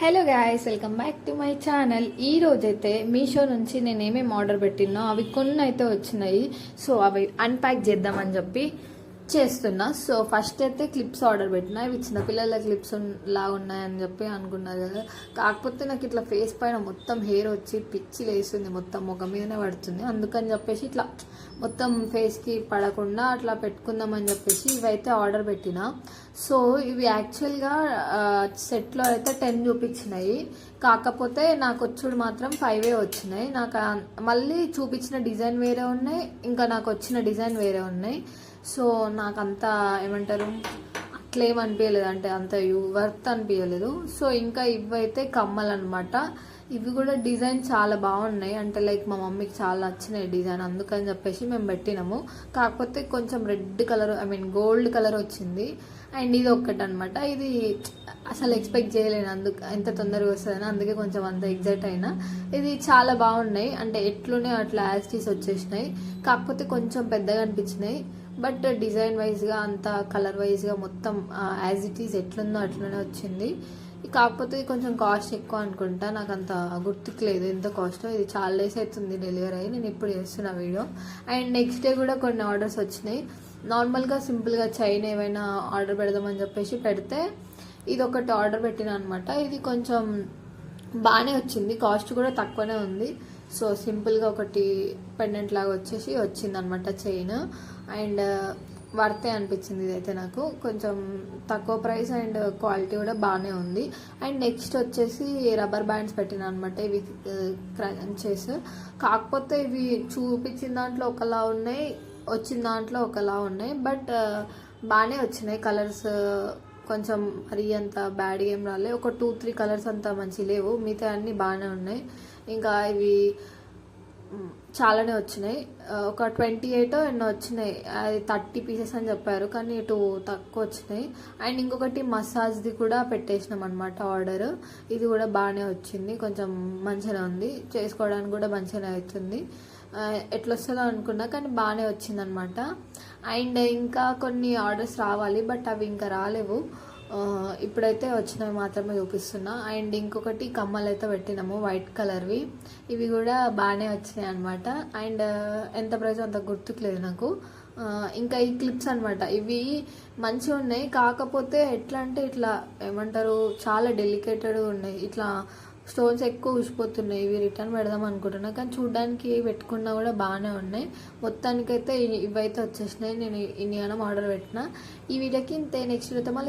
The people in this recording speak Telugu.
Hello guys, welcome back to my channel. ఈ రోజైతే మీషో నుంచి నేను ఏమేమి ఆర్డర్ పెట్టినో అవి కొన్ని అయితే వచ్చినాయి. సో అవి అన్ప్యాక్ చేద్దామని చెప్పి చేస్తున్నా. సో ఫస్ట్ అయితే క్లిప్స్ ఆర్డర్ పెట్టినా. ఇవి చిన్నపిల్లల క్లిప్స్ లా ఉన్నాయని చెప్పి అనుకున్నారు కదా. కాకపోతే నాకు ఇట్లా ఫేస్ పైన మొత్తం హెయిర్ వచ్చి పిచ్చి లేస్తుంది, మొత్తం ముఖం మీదనే పడుతుంది. అందుకని చెప్పేసి ఇట్లా మొత్తం ఫేస్కి పడకుండా అట్లా పెట్టుకుందామని చెప్పేసి ఇవైతే ఆర్డర్ పెట్టిన. సో ఇవి యాక్చువల్గా సెట్లో అయితే 10 చూపించినాయి. కాకపోతే నాకు వచ్చుడు మాత్రం 5 వచ్చినాయి. నాకు మళ్ళీ చూపించిన డిజైన్ వేరే ఉన్నాయి, ఇంకా నాకు వచ్చిన డిజైన్ వేరే ఉన్నాయి. సో నాకు అంత ఏమంటారు అట్లేం అనిపించలేదు, అంటే అంత వర్త్ అనిపించలేదు. సో ఇంకా ఇవైతే కమ్మలు అనమాట. ఇవి కూడా డిజైన్ చాలా బాగున్నాయి, అంటే లైక్ మా మమ్మీకి చాలా నచ్చినాయి డిజైన్, అందుకని చెప్పేసి మేము పెట్టినాము. కాకపోతే కొంచెం రెడ్ కలర్, గోల్డ్ కలర్ వచ్చింది. అండ్ ఇది ఒక్కటి అనమాట. ఇది అసలు ఎక్స్పెక్ట్ చేయలేను అందుకు ఎంత తొందరగా వస్తుందని, అందుకే కొంచెం అంత ఎగ్జైట్ అయినా. ఇది చాలా బాగున్నాయి, అంటే ఎట్లునే అట్లా యాస్టీస్ వచ్చేసినాయి. కాకపోతే కొంచెం పెద్దగా అనిపించినాయి. బట్ డిజైన్ వైజ్గా అంతా కలర్ వైజ్గా మొత్తం యాజ్ ఇట్ ఈజ్ ఎట్లుందో అట్లనే వచ్చింది. కాకపోతే కొంచెం కాస్ట్ ఎక్కువ అనుకుంటా, నాకు అంత గుర్తుకు లేదు ఎంత కాస్ట్. ఇది చాలా డేస్ అవుతుంది డెలివరీ అయ్యి, నేను ఇప్పుడు చేస్తున్న వీడియో. అండ్ నెక్స్ట్ డే కూడా కొన్ని ఆర్డర్స్ వచ్చినాయి. నార్మల్గా సింపుల్గా చైన్ ఏమైనా ఆర్డర్ పెడదామని చెప్పేసి పెడితే ఇది ఒకటి ఆర్డర్ పెట్టిన అనమాట. ఇది కొంచెం బాగానే వచ్చింది, కాస్ట్ కూడా తక్కువనే ఉంది. సో సింపుల్గా ఒకటి పెండెంట్ లాగా వచ్చేసి వచ్చింది అనమాట చైన్. అండ్ వర్తే అనిపించింది ఇదైతే నాకు, కొంచెం తక్కువ ప్రైస్ అండ్ క్వాలిటీ కూడా బాగానే ఉంది. అండ్ నెక్స్ట్ వచ్చేసి రబ్బర్ బ్యాండ్స్ పెట్టిన అనమాట. ఇవి క్రంచెస్. కాకపోతే ఇవి చూపించిన దాంట్లో ఒకలా ఉన్నాయి, వచ్చిన దాంట్లో ఒకలా ఉన్నాయి. బట్ బాగానే వచ్చినాయి కలర్స్, కొంచెం మరీ అంత బ్యాడ్ ఏం రాలే. ఒక 2-3 కలర్స్ అంతా మంచి లేవు, మిగతా అన్నీ బాగానే ఉన్నాయి. ఇంకా ఇవి చాలానే వచ్చినాయి. ఒక 28 ఎన్నో వచ్చినాయి. అది 30 పీసెస్ అని చెప్పారు, కానీ 2 తక్కువ వచ్చినాయి. అండ్ ఇంకొకటి మసాజ్ది కూడా పెట్టేసినాం అనమాట ఆర్డర్. ఇది కూడా బాగానే వచ్చింది, కొంచెం మంచిగా ఉంది, చేసుకోవడానికి కూడా మంచిగానే అవుతుంది. ఎట్లా వస్తుందో అనుకున్నా, కానీ బాగానే వచ్చింది అనమాట. అండ్ ఇంకా కొన్ని ఆర్డర్స్ రావాలి, బట్ అవి ఇంకా రాలేవు. ఇప్పుడైతే వచ్చినవి మాత్రమే చూపిస్తున్నా. అండ్ ఇంకొకటి కమ్మలు అయితే పెట్టినాము వైట్ కలర్వి. ఇవి కూడా బాగానే వచ్చినాయి అనమాట. అండ్ ఎంత ప్రైస్ అంత గుర్తుకులేదు నాకు. ఇంకా ఈ క్లిప్స్ అనమాట, ఇవి మంచిగా ఉన్నాయి. కాకపోతే ఎట్లా అంటే ఇట్లా ఏమంటారు, చాలా డెలికేటెడ్గా ఉన్నాయి. ఇట్లా స్టోన్స్ ఎక్కువ ఊసిపోతున్నాయి. ఇవి రిటర్న్ పెడదాం అనుకుంటున్నా, కానీ చూడడానికి పెట్టుకున్నా కూడా బాగానే ఉన్నాయి. మొత్తానికైతే ఇవైతే వచ్చేసినాయి. నేను ఇన్ని ఆర్డర్ పెట్టిన. ఈ వీడియోకి ఇంతే. నెక్స్ట్ వీడియోతో మళ్ళీ